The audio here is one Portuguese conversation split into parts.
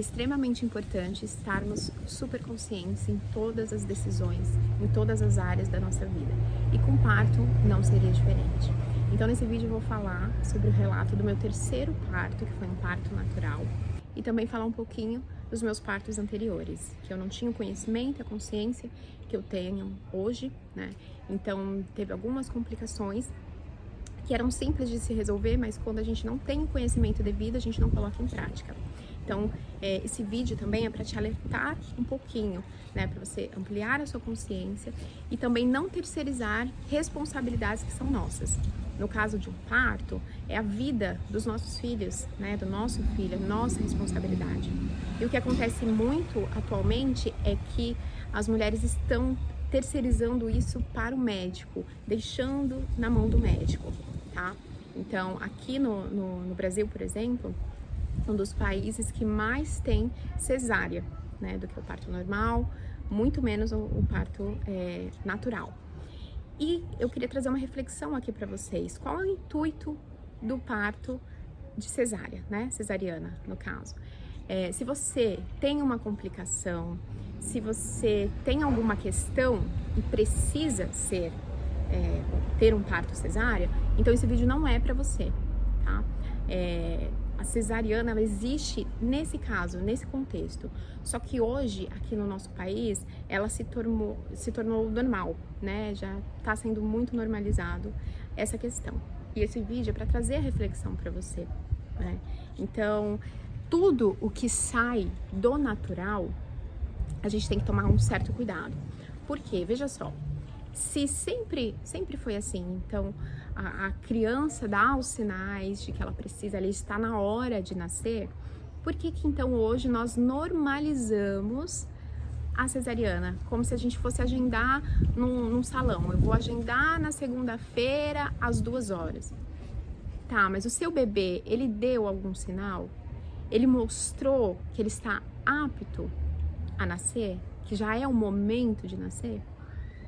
extremamente importante estarmos super conscientes em todas as decisões, em todas as áreas da nossa vida. E com parto não seria diferente. Então nesse vídeo eu vou falar sobre o relato do meu terceiro parto, que foi um parto natural, e também falar um pouquinho dos meus partos anteriores, que eu não tinha o conhecimento, a consciência que eu tenho hoje, né? Então teve algumas complicações que eram simples de se resolver, mas quando a gente não tem o conhecimento devido, a gente não coloca em prática. Então, esse vídeo também é para te alertar um pouquinho, né, para você ampliar a sua consciência e também não terceirizar responsabilidades que são nossas. No caso de um parto, é a vida dos nossos filhos, né, do nosso filho, é nossa responsabilidade. E o que acontece muito atualmente é que as mulheres estão terceirizando isso para o médico, deixando na mão do médico, tá? Então, aqui no Brasil, por exemplo, um dos países que mais tem cesárea, né, do que o parto normal, muito menos o parto natural. E eu queria trazer uma reflexão aqui para vocês. Qual é o intuito do parto de cesárea, né, cesariana, no caso? Se você tem uma complicação, se você tem alguma questão e precisa ter um parto cesárea, então esse vídeo não é para você, tá? A cesariana, ela existe nesse caso, nesse contexto. Só que hoje, aqui no nosso país, ela se tornou normal, né? Já está sendo muito normalizado essa questão. E esse vídeo é para trazer a reflexão para você, né? Então, tudo o que sai do natural, a gente tem que tomar um certo cuidado. Por quê? Veja só. Se sempre foi assim, então a criança dá os sinais de que ela precisa, ela está na hora de nascer, por que então hoje nós normalizamos a cesariana? Como se a gente fosse agendar num salão. Eu vou agendar na segunda-feira às 2h. Tá, mas o seu bebê, ele deu algum sinal? Ele mostrou que ele está apto a nascer? Que já é o momento de nascer?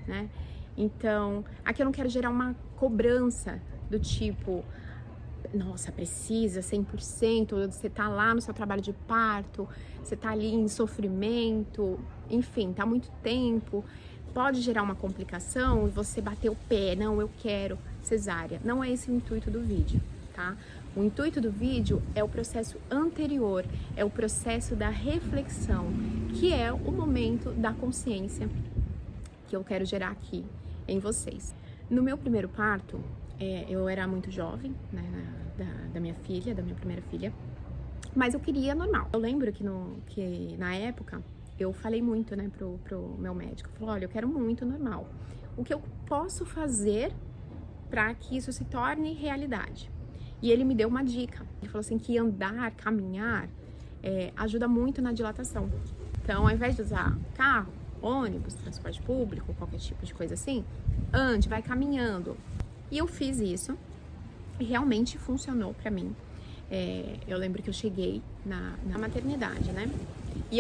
Né? Então, aqui eu não quero gerar uma cobrança do tipo, nossa, precisa 100%, você tá lá no seu trabalho de parto, você tá ali em sofrimento, enfim, tá muito tempo, pode gerar uma complicação e você bater o pé, não, eu quero cesárea. Não é esse o intuito do vídeo, tá? O intuito do vídeo é o processo anterior, é o processo da reflexão, que é o momento da consciência que eu quero gerar aqui em vocês. No meu primeiro parto, eu era muito jovem, né, da minha filha, da minha primeira filha, mas eu queria normal. Eu lembro que na época eu falei muito, né, pro meu médico, falei, olha, eu quero muito normal. O que eu posso fazer para que isso se torne realidade? E ele me deu uma dica. Ele falou assim que andar, caminhar, ajuda muito na dilatação. Então, ao invés de usar carro, ônibus, transporte público, qualquer tipo de coisa assim, ande, vai caminhando. E eu fiz isso e realmente funcionou pra mim. Eu lembro que eu cheguei na maternidade, né? E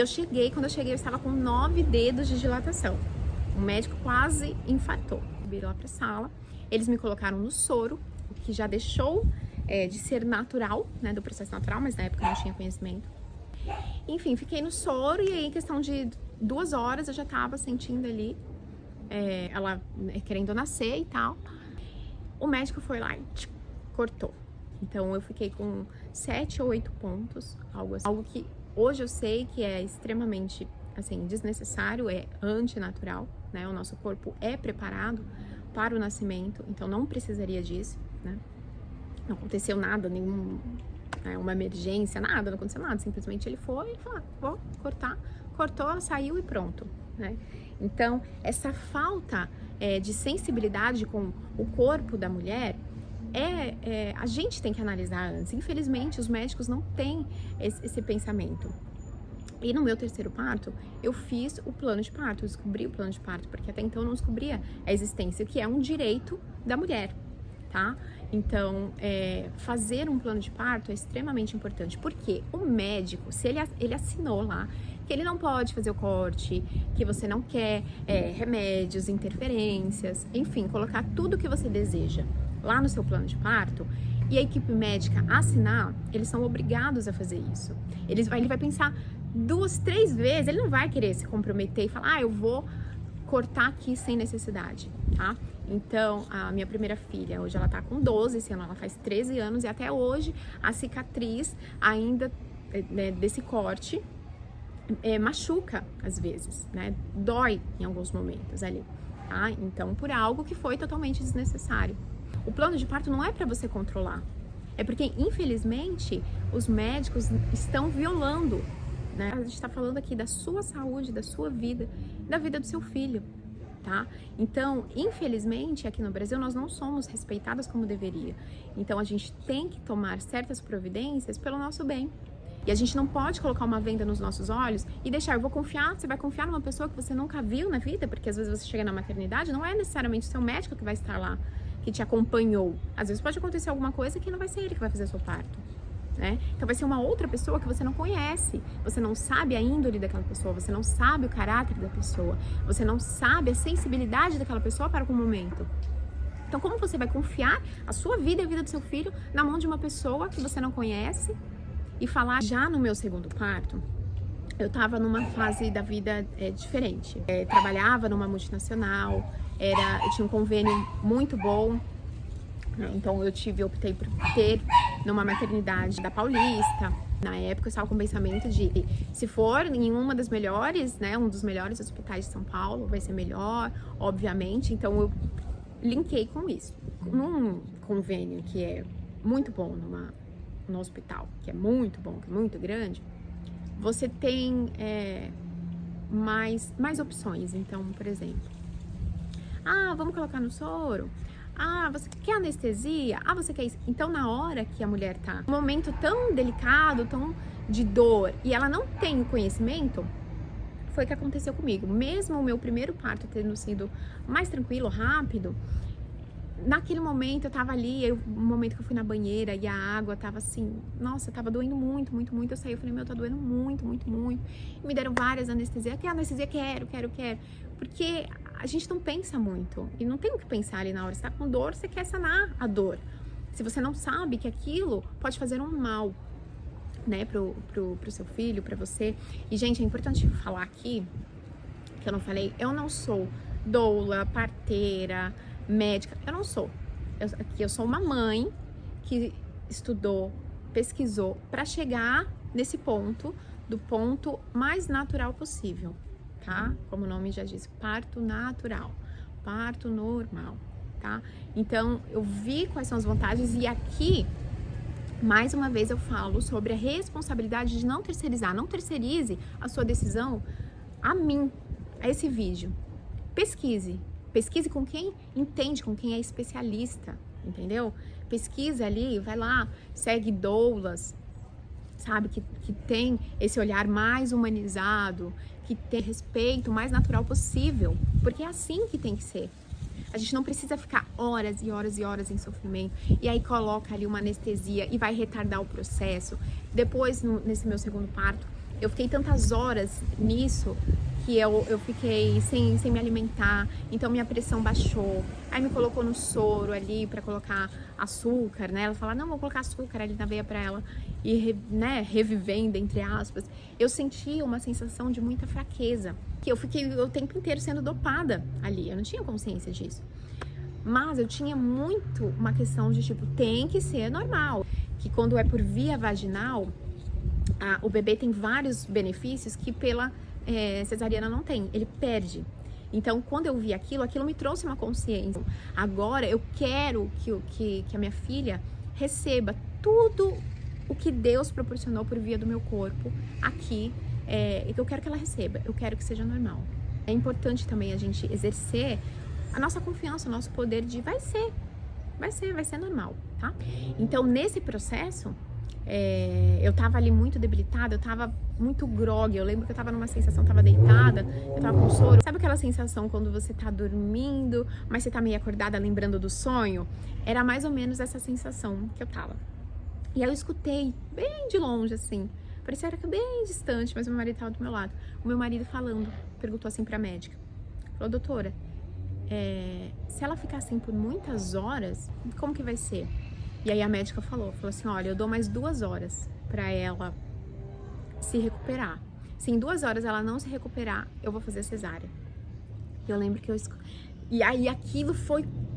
quando eu cheguei, eu estava com 9 dedos de dilatação. O médico quase infartou. Subi lá pra sala, eles me colocaram no soro, o que já deixou de ser natural, né, do processo natural, mas na época eu não tinha conhecimento. Enfim, fiquei no soro e aí, em questão de 2 horas, eu já tava sentindo ali ela querendo nascer e tal. O médico foi lá e cortou. Então, eu fiquei com 7 ou 8 pontos, algo assim. Algo que hoje eu sei que é extremamente, assim, desnecessário, é antinatural, né? O nosso corpo é preparado para o nascimento, então não precisaria disso, né? Não aconteceu nada, uma emergência, nada, não aconteceu nada, simplesmente ele foi e falou, vou cortar, cortou, ela saiu e pronto, né? Então, essa falta de sensibilidade com o corpo da mulher, a gente tem que analisar antes. Infelizmente, os médicos não têm esse pensamento. E no meu terceiro parto, eu fiz o plano de parto, eu descobri o plano de parto, porque até então eu não descobria a existência, que é um direito da mulher, tá? Então, fazer um plano de parto é extremamente importante, porque o médico, se ele assinou lá que ele não pode fazer o corte, que você não quer remédios, interferências, enfim, colocar tudo o que você deseja lá no seu plano de parto, e a equipe médica assinar, eles são obrigados a fazer isso. Ele vai pensar 2, 3 vezes, ele não vai querer se comprometer e falar, eu vou cortar aqui sem necessidade, tá? Então, a minha primeira filha, hoje ela tá com 12, esse ano ela faz 13 anos, e até hoje a cicatriz ainda desse corte machuca às vezes, né? Dói em alguns momentos ali, tá? Então, por algo que foi totalmente desnecessário. O plano de parto não é para você controlar, é porque, infelizmente, os médicos estão violando, né? A gente tá falando aqui da sua saúde, da sua vida, da vida do seu filho. Tá? Então, infelizmente, aqui no Brasil nós não somos respeitadas como deveria. Então, a gente tem que tomar certas providências pelo nosso bem. E a gente não pode colocar uma venda nos nossos olhos e deixar, você vai confiar numa pessoa que você nunca viu na vida, porque às vezes você chega na maternidade, não é necessariamente o seu médico que vai estar lá, que te acompanhou. Às vezes pode acontecer alguma coisa que não vai ser ele que vai fazer o seu parto. Né? Então vai ser uma outra pessoa que você não conhece, você não sabe a índole daquela pessoa, você não sabe o caráter da pessoa, você não sabe a sensibilidade daquela pessoa para com o momento. Então como você vai confiar a sua vida e a vida do seu filho na mão de uma pessoa que você não conhece e falar? Já no meu segundo parto, eu estava numa fase da vida diferente. Trabalhava numa multinacional, eu tinha um convênio muito bom. Então eu optei por ter numa maternidade da Paulista. Na época eu estava com o pensamento de, se for em uma das melhores, né, um dos melhores hospitais de São Paulo, vai ser melhor, obviamente. Então eu linkei com isso. Num convênio que é muito bom no hospital, que é muito bom, que é muito grande, você tem mais opções. Então, por exemplo, vamos colocar no soro? Você quer anestesia? Você quer isso? Então, na hora que a mulher tá num momento tão delicado, tão de dor, e ela não tem o conhecimento, foi o que aconteceu comigo. Mesmo o meu primeiro parto tendo sido mais tranquilo, rápido, naquele momento eu tava ali, no momento que eu fui na banheira e a água tava assim, nossa, tava doendo muito, muito, muito. Eu saí, eu falei, tá doendo muito, muito, muito. E me deram várias anestesias. Que anestesia? Quero. Porque a gente não pensa muito. E não tem o que pensar ali na hora. Você tá com dor, você quer sanar a dor. Se você não sabe que aquilo pode fazer um mal, né, pro seu filho, pra você. E, gente, é importante falar aqui, que eu não falei, eu não sou doula, parteira, médica, eu não sou. Eu sou uma mãe que estudou, pesquisou para chegar nesse ponto, do ponto mais natural possível, tá? Como o nome já diz, parto natural, parto normal, tá? Então, eu vi quais são as vantagens e aqui, mais uma vez eu falo sobre a responsabilidade de não terceirizar. Não terceirize a sua decisão a mim, a esse vídeo. Pesquise com quem entende, com quem é especialista, entendeu? Pesquisa ali, vai lá, segue doulas, sabe? Que tem esse olhar mais humanizado, que tem respeito o mais natural possível, porque é assim que tem que ser. A gente não precisa ficar horas e horas e horas em sofrimento, e aí coloca ali uma anestesia e vai retardar o processo. Depois, nesse meu segundo parto, eu fiquei tantas horas nisso, que eu fiquei sem me alimentar, então minha pressão baixou, aí me colocou no soro ali pra colocar açúcar, né, ela fala, não, vou colocar açúcar ali na veia pra ela, e revivendo, entre aspas, eu senti uma sensação de muita fraqueza, que eu fiquei o tempo inteiro sendo dopada ali, eu não tinha consciência disso, mas eu tinha muito uma questão de tipo, tem que ser normal, que quando é por via vaginal, o bebê tem vários benefícios que pela cesariana não tem, ele perde. Então, quando eu vi aquilo me trouxe uma consciência. Agora, eu quero que a minha filha receba tudo o que Deus proporcionou por via do meu corpo aqui, eu quero que ela receba, eu quero que seja normal. É importante também a gente exercer a nossa confiança, o nosso poder de vai ser normal, tá? Então, nesse processo, eu tava ali muito debilitada, eu tava muito grogue, eu lembro que eu tava numa sensação, tava deitada, eu tava com soro. Sabe aquela sensação quando você tá dormindo, mas você tá meio acordada lembrando do sonho? Era mais ou menos essa sensação que eu tava. E aí eu escutei, bem de longe assim, parecia que era bem distante, mas meu marido tava do meu lado. O meu marido falando, perguntou assim pra médica, falou, doutora, se ela ficar assim por muitas horas, como que vai ser? E aí a médica falou assim, olha, eu dou mais 2 horas pra ela se recuperar. Se em 2 horas ela não se recuperar, eu vou fazer cesárea. Eu lembro que e aí aquilo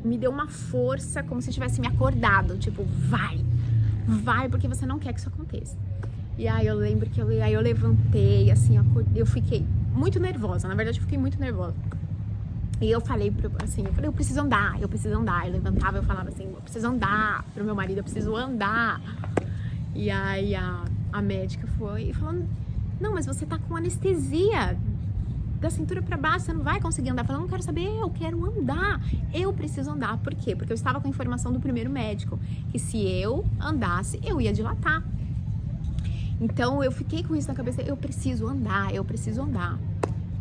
me deu uma força, como se tivesse me acordado, tipo, vai, porque você não quer que isso aconteça. E aí eu lembro que eu levantei, assim, acordei, eu fiquei muito nervosa, na verdade eu fiquei muito nervosa. E eu falei, eu preciso andar. Eu levantava, eu falava assim, eu preciso andar pro meu marido, eu preciso andar. E aí a médica foi e falou, não, mas você tá com anestesia da cintura pra baixo, você não vai conseguir andar. Eu falei, não quero saber, eu quero andar. Eu preciso andar. Por quê? Porque eu estava com a informação do primeiro médico, que se eu andasse, eu ia dilatar. Então eu fiquei com isso na cabeça, eu preciso andar.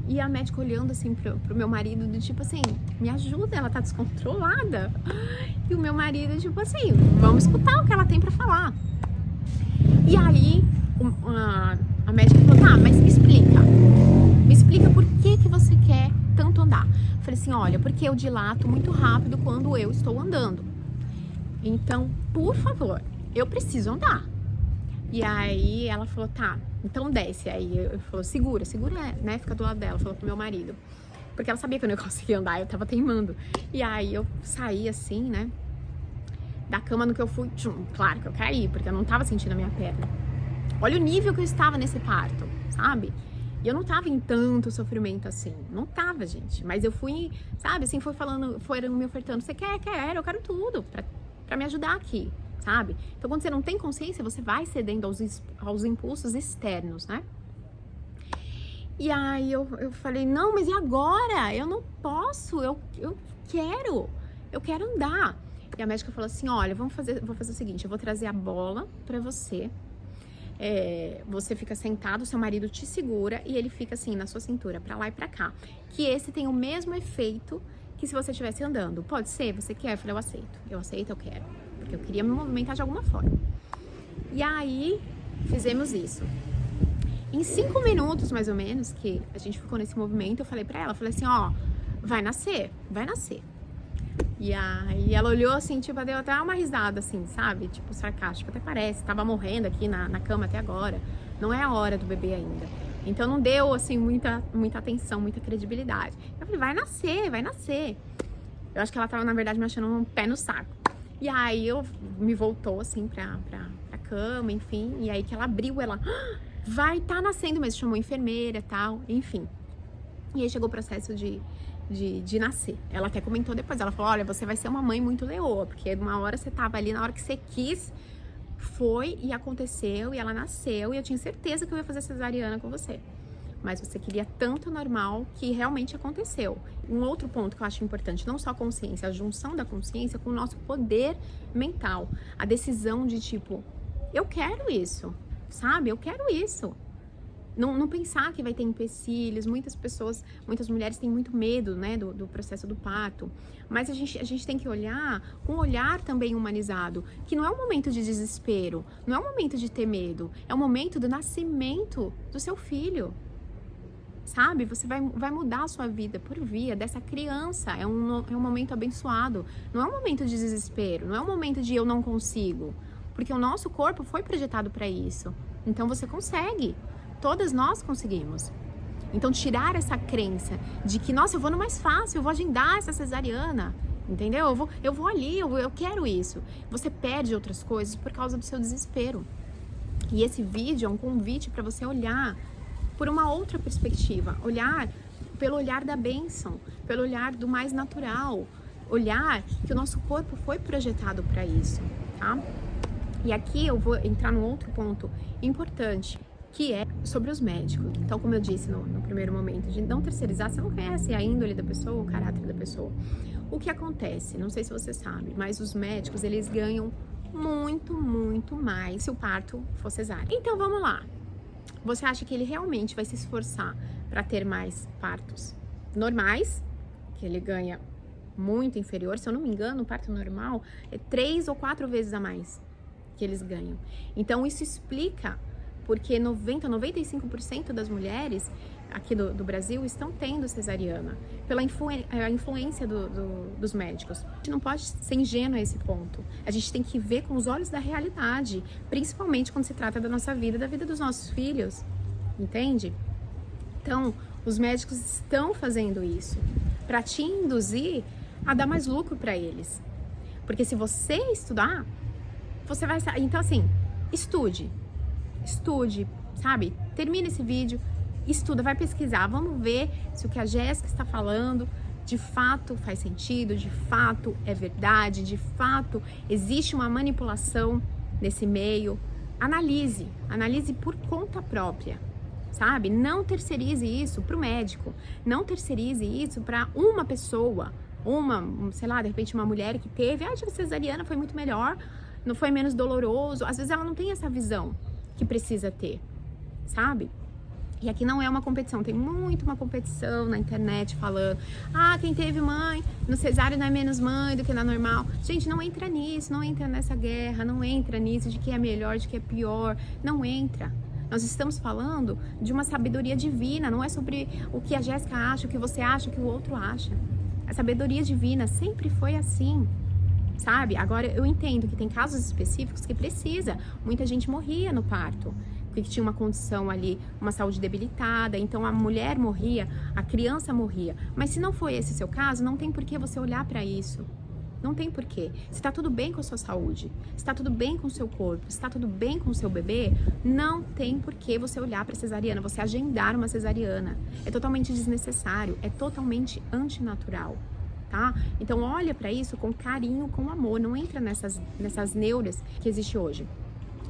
E a médica olhando assim pro meu marido, do tipo assim, me ajuda, ela tá descontrolada. E o meu marido, tipo assim, vamos escutar o que ela tem pra falar. E aí a médica falou, tá, mas me explica por que você quer tanto andar. Eu falei assim, olha, porque eu dilato muito rápido quando eu estou andando. Então, por favor, eu preciso andar. E aí ela falou, tá, então desce. Aí eu falou, segura, né? Fica do lado dela, falou pro meu marido. Porque ela sabia que eu não ia conseguir andar, eu tava teimando. E aí eu saí assim, né? Da cama no que eu fui, claro que eu caí, porque eu não tava sentindo a minha perna. Olha o nível que eu estava nesse parto, sabe? E eu não tava em tanto sofrimento assim. Não tava, gente. Mas eu fui, sabe, assim, foram me ofertando. Você quer? Eu quero tudo pra me ajudar aqui, sabe? Então, quando você não tem consciência, você vai cedendo aos impulsos externos, né? E aí eu falei, não, mas e agora? Eu não posso, eu quero andar. E a médica falou assim, olha, vou fazer o seguinte, eu vou trazer a bola pra você. Você fica sentado, seu marido te segura e ele fica assim na sua cintura, pra lá e pra cá. Que esse tem o mesmo efeito que se você estivesse andando. Pode ser? Você quer? Eu falei, eu aceito, eu quero. Porque eu queria me movimentar de alguma forma. E aí, fizemos isso. Em 5 minutos, mais ou menos, que a gente ficou nesse movimento, eu falei pra ela, assim, ó, vai nascer. E aí ela olhou assim, tipo, deu até uma risada, assim, sabe? Tipo, sarcástica, até parece, tava morrendo aqui na cama até agora. Não é a hora do bebê ainda. Então não deu, assim, muita atenção, muita credibilidade. Eu falei, vai nascer. Eu acho que ela tava, na verdade, me achando um pé no saco. E aí me voltou, assim, pra cama, enfim. E aí que ela abriu, vai tá nascendo mesmo, chamou enfermeira e tal, enfim. E aí chegou o processo de nascer. Ela até comentou depois, ela falou, olha, você vai ser uma mãe muito leoa, porque uma hora você tava ali, na hora que você quis, foi e aconteceu, e ela nasceu, e eu tinha certeza que eu ia fazer cesariana com você. Mas você queria tanto normal que realmente aconteceu. Um outro ponto que eu acho importante, não só a consciência, a junção da consciência com o nosso poder mental. A decisão de tipo, eu quero isso, sabe? Eu quero isso. Não pensar que vai ter empecilhos. Muitas mulheres têm muito medo, né, do processo do parto. Mas a gente tem que olhar com um olhar também humanizado, que não é um momento de desespero, não é um momento de ter medo, é um momento do nascimento do seu filho. Sabe? Você vai mudar a sua vida por via dessa criança. É um momento abençoado. Não é um momento de desespero, não é um momento de eu não consigo. Porque o nosso corpo foi projetado para isso. Então você consegue. Todas nós conseguimos. Então tirar essa crença de que, nossa, eu vou no mais fácil, eu vou agendar essa cesariana, entendeu? Eu vou ali, eu quero isso. Você perde outras coisas por causa do seu desespero. E esse vídeo é um convite para você olhar por uma outra perspectiva, olhar pelo olhar da bênção, pelo olhar do mais natural, olhar que o nosso corpo foi projetado para isso, tá? E aqui eu vou entrar num outro ponto importante, que é sobre os médicos. Então, como eu disse no primeiro momento, de não terceirizar, você não conhece a índole da pessoa, o caráter da pessoa. O que acontece, não sei se você sabe, mas os médicos, eles ganham muito mais se o parto for cesárea. Então, vamos lá. Você acha que ele realmente vai se esforçar para ter mais partos normais, que ele ganha muito inferior? Se eu não me engano, o parto normal é 3 ou 4 vezes a mais que eles ganham. Então, isso explica porque 95% das mulheres aqui do Brasil estão tendo cesariana, pela influência dos médicos. A gente não pode ser ingênuo a esse ponto. A gente tem que ver com os olhos da realidade, principalmente quando se trata da nossa vida, da vida dos nossos filhos, entende? Então, os médicos estão fazendo isso para te induzir a dar mais lucro para eles. Porque se você estudar, você vai... Então, assim, estude, sabe? Termina esse vídeo, estuda, vai pesquisar, vamos ver se o que a Jéssica está falando de fato faz sentido, de fato é verdade, de fato existe uma manipulação nesse meio. Analise por conta própria, sabe? Não terceirize isso para o médico, não terceirize isso para uma pessoa, sei lá, de repente uma mulher que teve, tive cesariana, foi muito melhor, não foi menos doloroso. Às vezes ela não tem essa visão que precisa ter, sabe? E aqui não é uma competição, tem muito uma competição na internet falando, quem teve mãe no cesárea não é menos mãe do que na normal. Gente, não entra nisso, não entra nessa guerra, não entra nisso de que é melhor, de que é pior, não entra. Nós estamos falando de uma sabedoria divina, não é sobre o que a Jéssica acha, o que você acha, o que o outro acha. A sabedoria divina sempre foi assim, sabe? Agora, eu entendo que tem casos específicos que precisa. Muita gente morria no parto, porque tinha uma condição ali, uma saúde debilitada, então a mulher morria, a criança morria. Mas se não foi esse seu caso, não tem por que você olhar para isso. Não tem porquê. Se tá tudo bem com a sua saúde, se tá tudo bem com o seu corpo, se tá tudo bem com o seu bebê, não tem porquê você olhar para cesariana, você agendar uma cesariana. É totalmente desnecessário, é totalmente antinatural, tá? Então olha para isso com carinho, com amor, não entra nessas neuras que existe hoje.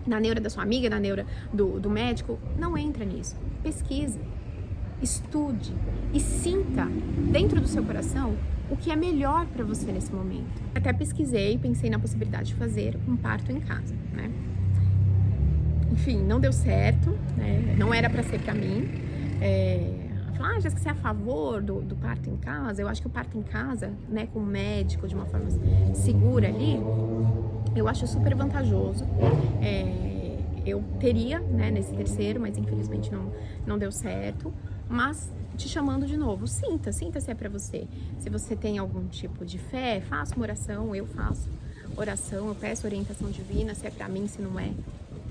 Na neura da sua amiga, na neura do médico, não entra nisso. Pesquise, estude e sinta dentro do seu coração o que é melhor para você nesse momento. Até pesquisei, pensei na possibilidade de fazer um parto em casa, né? Enfim, não deu certo, né? Não era para ser para mim. Falar, Jéssica, você é a favor do parto em casa? Eu acho que o parto em casa, né, com o médico, de uma forma segura ali, eu acho super vantajoso. Eu teria, né, nesse terceiro, mas infelizmente não deu certo. Mas te chamando de novo, sinta se é pra você. Se você tem algum tipo de fé, faça uma oração, eu faço oração, eu peço orientação divina, se é pra mim, se não é.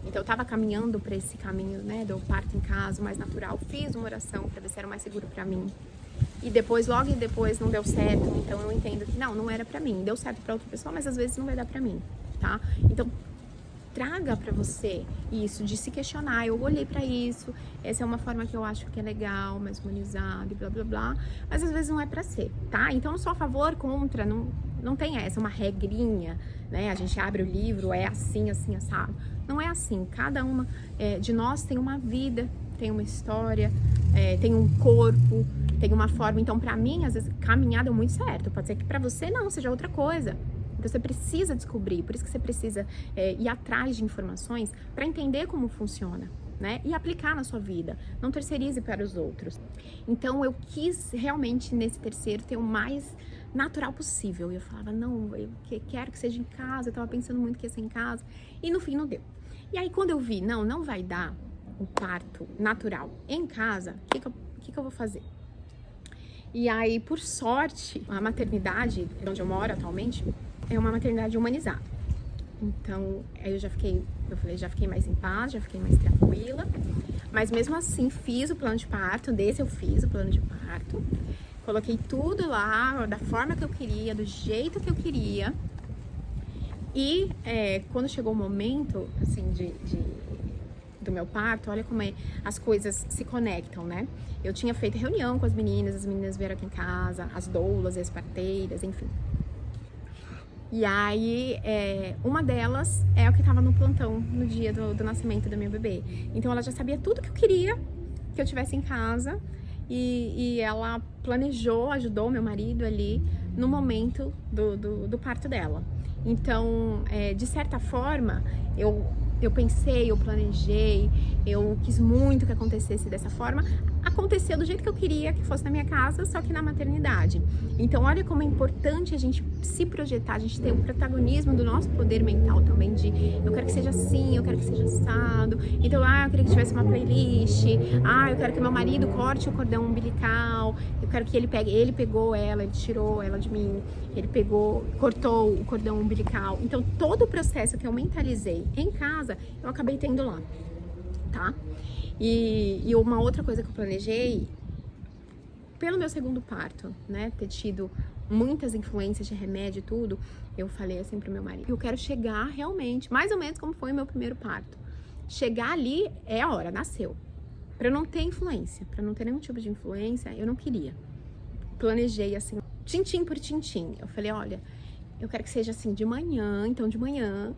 Então eu tava caminhando pra esse caminho, né, do parto em casa, mais natural, fiz uma oração pra ver se era mais seguro pra mim. E depois, logo depois, não deu certo, então eu entendo que não era pra mim. Deu certo pra outra pessoa, mas às vezes não vai dar pra mim, tá? Então, traga pra você isso, de se questionar. Eu olhei pra isso, essa é uma forma que eu acho que é legal, mais humanizada e blá blá blá, mas às vezes não é pra ser, tá? Então eu sou a favor, contra, não tem essa, uma regrinha, né? A gente abre o livro, é assim, assado. Não é assim, cada uma de nós tem uma vida, tem uma história, tem um corpo, tem uma forma. Então pra mim, às vezes, caminhar deu muito certo, pode ser que pra você não, seja outra coisa. Então você precisa descobrir, por isso que você precisa ir atrás de informações para entender como funciona, né? E aplicar na sua vida, não terceirize para os outros. Então eu quis realmente nesse terceiro ter o mais natural possível. E eu falava, não, eu quero que seja em casa, eu tava pensando muito que ia ser em casa, e no fim não deu. E aí quando eu vi, não vai dar o parto natural em casa, o que eu vou fazer? E aí, por sorte, a maternidade onde eu moro atualmente é uma maternidade humanizada. Então, aí já fiquei mais em paz, já fiquei mais tranquila. Mas mesmo assim, fiz o plano de parto, eu fiz o plano de parto. Coloquei tudo lá, da forma que eu queria, do jeito que eu queria. E quando chegou o momento, assim, do meu parto, olha como as coisas se conectam, né? Eu tinha feito reunião com as meninas vieram aqui em casa, as doulas, as parteiras, enfim. E aí, uma delas é a que estava no plantão no dia do nascimento da minha bebê. Então ela já sabia tudo que eu queria que eu tivesse em casa e ela planejou, ajudou meu marido ali no momento do parto dela. Então, de certa forma, eu pensei, eu planejei, eu quis muito que acontecesse dessa forma. Aconteceu do jeito que eu queria que fosse na minha casa, só que na maternidade. Então, olha como é importante a gente se projetar, a gente ter um protagonismo do nosso poder mental também, de eu quero que seja assim, eu quero que seja assado. Então, eu queria que tivesse uma playlist, eu quero que meu marido corte o cordão umbilical, eu quero que ele pegou ela, ele tirou ela de mim, ele cortou o cordão umbilical. Então, todo o processo que eu mentalizei em casa, eu acabei tendo lá, tá? E uma outra coisa que eu planejei, pelo meu segundo parto, né, ter tido muitas influências de remédio e tudo, eu falei assim pro meu marido, eu quero chegar realmente, mais ou menos como foi o meu primeiro parto. Chegar ali é a hora, nasceu. Pra eu não ter influência, pra não ter nenhum tipo de influência, eu não queria. Planejei assim, tintim por tintim. Eu falei, olha, eu quero que seja assim de manhã, então de manhã,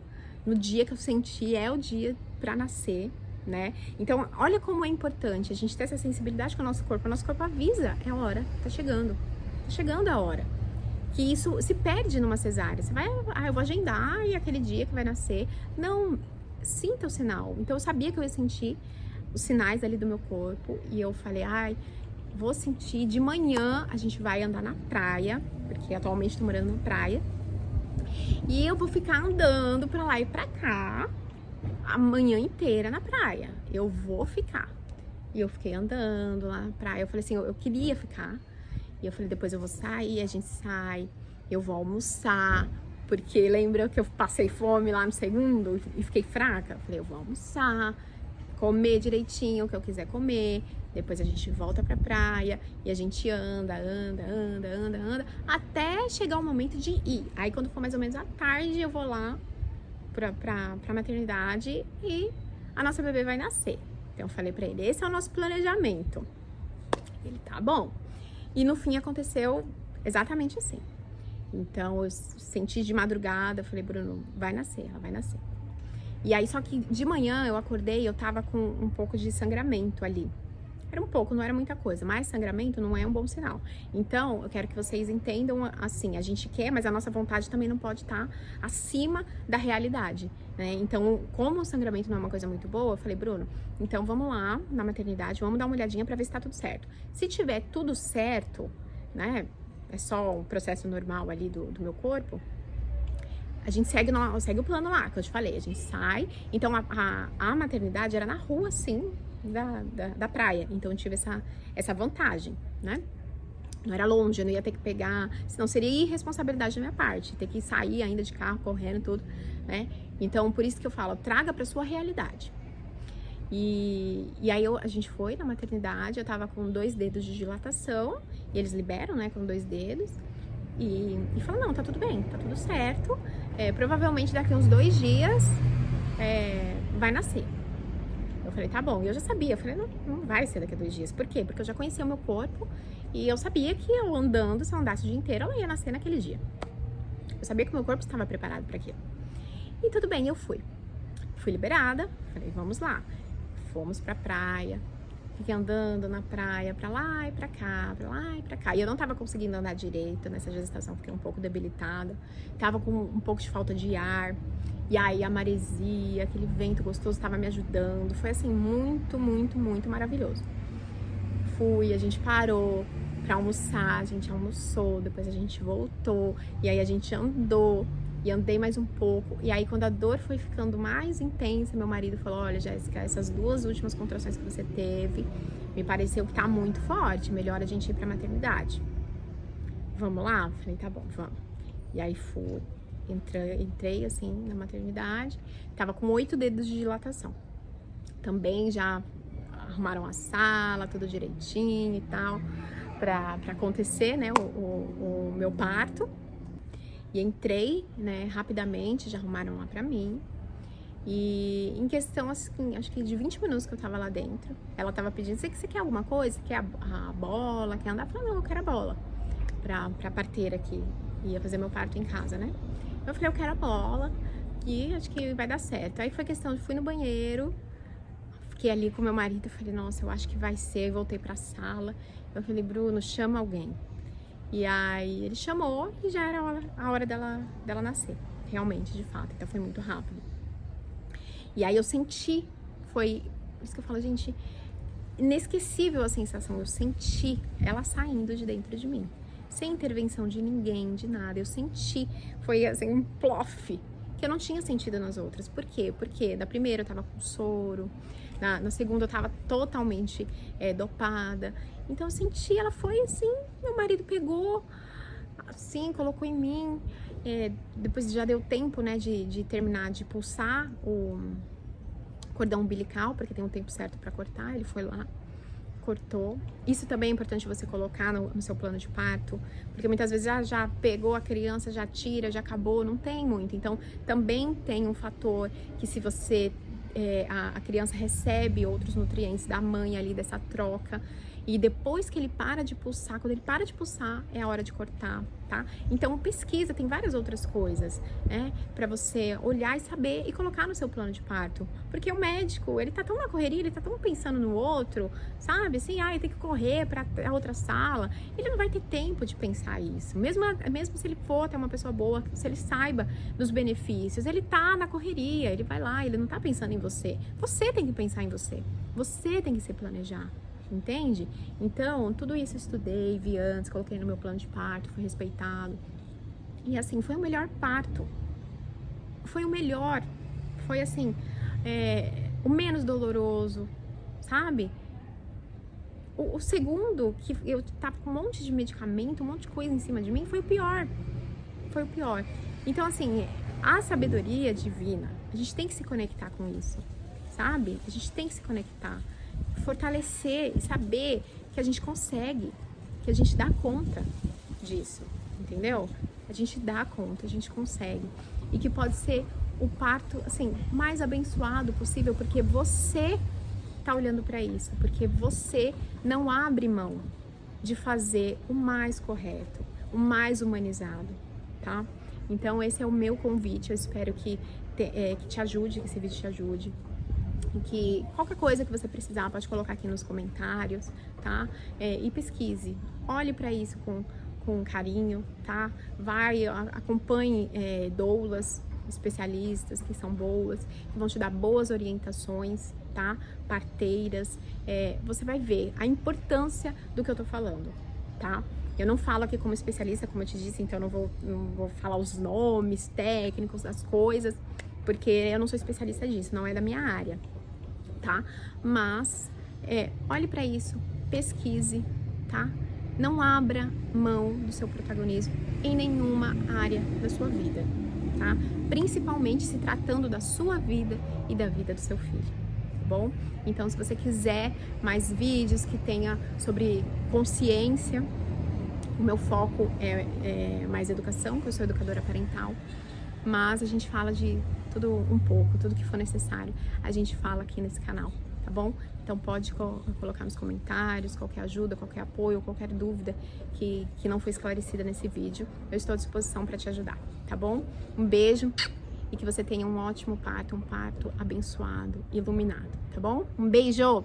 no dia que eu senti, é o dia pra nascer, né? Então, olha como é importante a gente ter essa sensibilidade com o nosso corpo avisa, é a hora, tá chegando a hora. Que isso se perde numa cesárea. Você vai, eu vou agendar e aquele dia que vai nascer. Não, sinta o sinal. Então eu sabia que eu ia sentir os sinais ali do meu corpo e eu falei, vou sentir de manhã, a gente vai andar na praia, porque atualmente tô morando na praia. E eu vou ficar andando pra lá e pra cá a manhã inteira na praia. Eu vou ficar. E eu fiquei andando lá na praia. Eu falei assim, eu queria ficar. E eu falei, depois eu vou sair, a gente sai, eu vou almoçar, porque lembra que eu passei fome lá no segundo e fiquei fraca? Eu falei, eu vou almoçar, comer direitinho o que eu quiser comer, depois a gente volta pra praia e a gente anda, até chegar o momento de ir. Aí quando for mais ou menos à tarde, eu vou lá pra maternidade e a nossa bebê vai nascer. Então eu falei pra ele, esse é o nosso planejamento. Ele, tá bom. E no fim aconteceu exatamente assim. Então eu senti de madrugada, falei, Bruno, vai nascer, ela vai nascer. E aí, só que de manhã eu acordei, eu tava com um pouco de sangramento ali. Era um pouco, não era muita coisa, mas sangramento não é um bom sinal. Então, eu quero que vocês entendam assim, a gente quer, mas a nossa vontade também não pode estar acima da realidade, né? Então, como o sangramento não é uma coisa muito boa, eu falei, Bruno, então vamos lá na maternidade, vamos dar uma olhadinha pra ver se tá tudo certo. Se tiver tudo certo, né, é só o processo normal ali do meu corpo, a gente segue o plano lá, que eu te falei, a gente sai. Então, a maternidade era na rua, assim, da praia. Então, eu tive essa vantagem, né? Não era longe, eu não ia ter que pegar, senão seria irresponsabilidade da minha parte, ter que sair ainda de carro, correndo, tudo, né? Então, por isso que eu falo, traga pra sua realidade. E aí a gente foi na maternidade, eu tava com 2 dedos de dilatação, e eles liberam, né, com 2 dedos. E falou, não, tá tudo bem, tá tudo certo. Provavelmente daqui uns 2 dias vai nascer. Eu falei, tá bom. E eu já sabia, eu falei, não vai ser daqui a 2 dias. Por quê? Porque eu já conhecia o meu corpo e eu sabia que eu andando, se eu andasse o dia inteiro, ela ia nascer naquele dia. Eu sabia que o meu corpo estava preparado para aquilo. E tudo bem, eu fui. Fui liberada, falei, vamos lá. Fomos pra praia. Fiquei andando na praia, pra lá e pra cá, pra lá e pra cá. E eu não tava conseguindo andar direito nessa gestação, fiquei um pouco debilitada. Tava com um pouco de falta de ar. E aí a maresia, aquele vento gostoso tava me ajudando. Foi assim, muito, muito, muito maravilhoso. Fui, a gente parou pra almoçar, a gente almoçou, depois a gente voltou. E aí a gente andou. E andei mais um pouco, e aí quando a dor foi ficando mais intensa, meu marido falou, olha, Jéssica, essas 2 últimas contrações que você teve, me pareceu que tá muito forte, melhor a gente ir pra maternidade. Vamos lá? Falei, tá bom, vamos. E aí fui, entrei assim na maternidade, tava com 8 dedos de dilatação. Também já arrumaram a sala, tudo direitinho e tal, pra acontecer, né, o meu parto. E entrei, né, rapidamente, já arrumaram lá pra mim. E em questão, assim, acho que de 20 minutos que eu tava lá dentro, ela tava pedindo, você quer alguma coisa? Você quer a bola? Quer andar? Eu falei, não, eu quero a bola. Pra parteira que ia fazer meu parto em casa, né? Eu falei, eu quero a bola e acho que vai dar certo. Aí foi questão de, fui no banheiro, fiquei ali com meu marido, falei, nossa, eu acho que vai ser. Voltei pra sala, eu falei, Bruno, chama alguém. E aí ele chamou e já era a hora dela nascer, realmente, de fato. Então foi muito rápido. E aí eu senti, foi isso que eu falo, gente, inesquecível a sensação. Eu senti ela saindo de dentro de mim, sem intervenção de ninguém, de nada. Eu senti, foi assim, um plof, que eu não tinha sentido nas outras. Por quê? Porque da primeira eu tava com soro, na segunda eu tava totalmente dopada. Então eu senti, ela foi assim, meu marido pegou, assim, colocou em mim. Depois já deu tempo, né, de terminar de pulsar o cordão umbilical, porque tem um tempo certo para cortar, ele foi lá, cortou. Isso também é importante você colocar no seu plano de parto, porque muitas vezes já pegou a criança, já tira, já acabou, não tem muito. Então, também tem um fator que se você, a criança recebe outros nutrientes da mãe ali, dessa troca, e depois que ele para de pulsar, quando ele para de pulsar, é a hora de cortar, tá? Então, pesquisa, tem várias outras coisas, né? Pra você olhar e saber e colocar no seu plano de parto. Porque o médico, ele tá tão na correria, ele tá tão pensando no outro, sabe? Assim, ele tem que correr pra a outra sala. Ele não vai ter tempo de pensar isso. Mesmo se ele for até uma pessoa boa, se ele saiba dos benefícios, ele tá na correria, ele vai lá, ele não tá pensando em você. Você tem que pensar em você. Você tem que se planejar. Entende? Então, tudo isso eu estudei, vi antes, coloquei no meu plano de parto, fui respeitado. E assim, foi o melhor parto. Foi o melhor. Foi assim, o menos doloroso, sabe? O segundo, que eu tava com um monte de medicamento, um monte de coisa em cima de mim, foi o pior. Foi o pior. Então, assim, a sabedoria divina, a gente tem que se conectar com isso, sabe? A gente tem que se conectar. Fortalecer e saber que a gente consegue, que a gente dá conta disso, entendeu? A gente dá conta, a gente consegue. E que pode ser o parto, assim, mais abençoado possível, porque você tá olhando para isso, porque você não abre mão de fazer o mais correto, o mais humanizado, tá? Então esse é o meu convite, eu espero que te ajude, que esse vídeo te ajude. Que qualquer coisa que você precisar pode colocar aqui nos comentários, tá? E pesquise, olhe para isso com carinho, tá? Acompanhe doulas, especialistas que são boas, que vão te dar boas orientações, tá? Parteiras, você vai ver a importância do que eu tô falando, tá? Eu não falo aqui como especialista, como eu te disse, então não vou falar os nomes técnicos das coisas, porque eu não sou especialista disso, não é da minha área, tá? Mas olhe para isso, pesquise, tá? Não abra mão do seu protagonismo em nenhuma área da sua vida, tá? Principalmente se tratando da sua vida e da vida do seu filho, tá bom? Então, se você quiser mais vídeos que tenha sobre consciência, o meu foco é mais educação, que eu sou educadora parental, mas a gente fala de tudo um pouco, tudo que for necessário, a gente fala aqui nesse canal, tá bom? Então pode colocar nos comentários qualquer ajuda, qualquer apoio, qualquer dúvida que não foi esclarecida nesse vídeo. Eu estou à disposição para te ajudar, tá bom? Um beijo e que você tenha um ótimo parto, um parto abençoado, iluminado, tá bom? Um beijo!